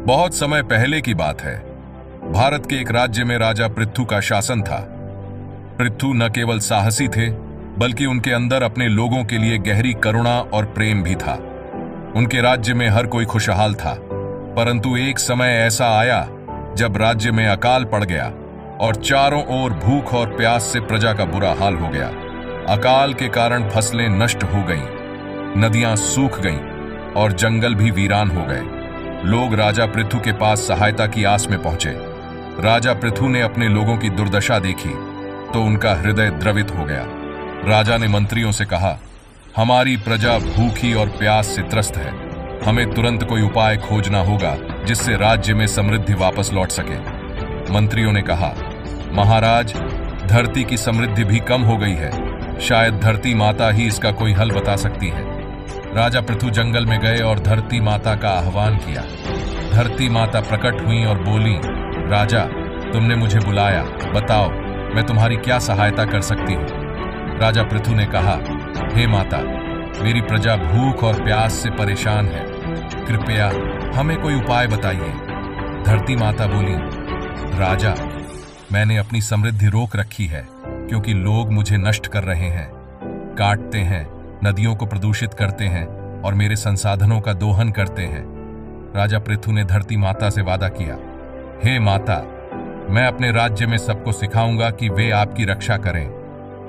बहुत समय पहले की बात है। भारत के एक राज्य में राजा पृथु का शासन था। पृथु न केवल साहसी थे, बल्कि उनके अंदर अपने लोगों के लिए गहरी करुणा और प्रेम भी था। उनके राज्य में हर कोई खुशहाल था, परंतु एक समय ऐसा आया जब राज्य में अकाल पड़ गया और चारों ओर भूख और प्यास से प्रजा का बुरा हाल हो गया। अकाल के कारण फसलें नष्ट हो गईं, नदियां सूख गईं और जंगल भी वीरान हो गए। लोग राजा पृथु के पास सहायता की आस में पहुंचे। राजा पृथु ने अपने लोगों की दुर्दशा देखी तो उनका हृदय द्रवित हो गया। राजा ने मंत्रियों से कहा, हमारी प्रजा भूखी और प्यास से त्रस्त है। हमें तुरंत कोई उपाय खोजना होगा जिससे राज्य में समृद्धि वापस लौट सके। मंत्रियों ने कहा, महाराज, धरती की समृद्धि भी कम हो गई है। शायद धरती माता ही इसका कोई हल बता सकती है। राजा पृथु जंगल में गए और धरती माता का आह्वान किया। धरती माता प्रकट हुई और बोली, राजा, तुमने मुझे बुलाया, बताओ मैं तुम्हारी क्या सहायता कर सकती हूँ। राजा पृथु ने कहा, हे माता, मेरी प्रजा भूख और प्यास से परेशान है। कृपया हमें कोई उपाय बताइए। धरती माता बोली, राजा, मैंने अपनी समृद्धि रोक रखी है क्योंकि लोग मुझे नष्ट कर रहे हैं, काटते हैं, नदियों को प्रदूषित करते हैं और मेरे संसाधनों का दोहन करते हैं। राजा पृथु ने धरती माता से वादा किया, हे माता, मैं अपने राज्य में सबको सिखाऊंगा कि वे आपकी रक्षा करें,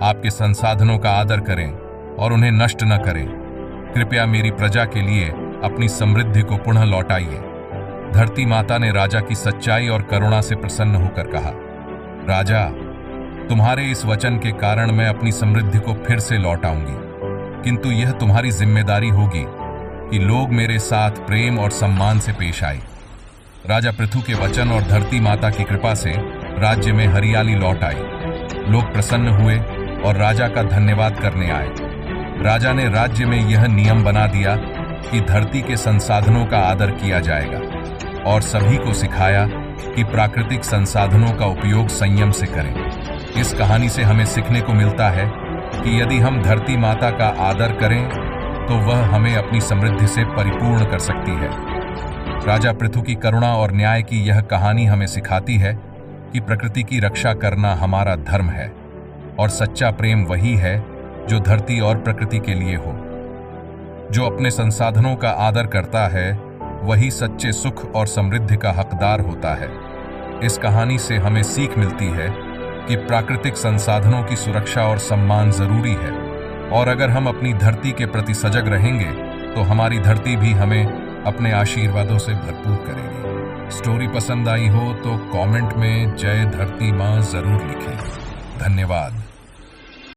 आपके संसाधनों का आदर करें और उन्हें नष्ट न करें। कृपया मेरी प्रजा के लिए अपनी समृद्धि को पुनः लौटाइए। धरती माता ने राजा की सच्चाई और करुणा से प्रसन्न होकर कहा, राजा, तुम्हारे इस वचन के कारण मैं अपनी समृद्धि को फिर से लौटाऊंगी, किंतु यह तुम्हारी जिम्मेदारी होगी कि लोग मेरे साथ प्रेम और सम्मान से पेश आए। राजा पृथु के वचन और धरती माता की कृपा से राज्य में हरियाली लौट आई। लोग प्रसन्न हुए और राजा का धन्यवाद करने आए। राजा ने राज्य में यह नियम बना दिया कि धरती के संसाधनों का आदर किया जाएगा और सभी को सिखाया कि प्राकृतिक संसाधनों का उपयोग संयम से करें। इस कहानी से हमें सीखने को मिलता है कि यदि हम धरती माता का आदर करें तो वह हमें अपनी समृद्धि से परिपूर्ण कर सकती है। राजा पृथु की करुणा और न्याय की यह कहानी हमें सिखाती है कि प्रकृति की रक्षा करना हमारा धर्म है और सच्चा प्रेम वही है जो धरती और प्रकृति के लिए हो। जो अपने संसाधनों का आदर करता है वही सच्चे सुख और समृद्धि का हकदार होता है। इस कहानी से हमें सीख मिलती है कि प्राकृतिक संसाधनों की सुरक्षा और सम्मान जरूरी है, और अगर हम अपनी धरती के प्रति सजग रहेंगे तो हमारी धरती भी हमें अपने आशीर्वादों से भरपूर करेगी। स्टोरी पसंद आई हो तो कमेंट में जय धरती माँ जरूर लिखें। धन्यवाद।